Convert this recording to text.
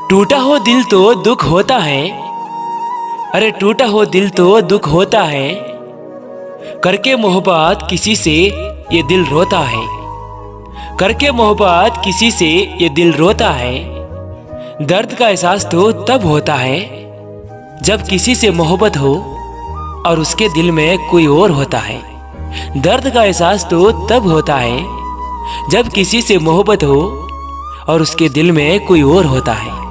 टूटा हो दिल तो दुख होता है। अरे टूटा हो दिल तो दुख होता है। करके मोहब्बत किसी से ये दिल रोता है। करके मोहब्बत किसी से ये दिल रोता है। दर्द का एहसास तो तब होता है जब किसी से मोहब्बत हो और उसके दिल में कोई और होता है। दर्द का एहसास तो तब होता है जब किसी से मोहब्बत हो और उसके दिल में कोई और होता है।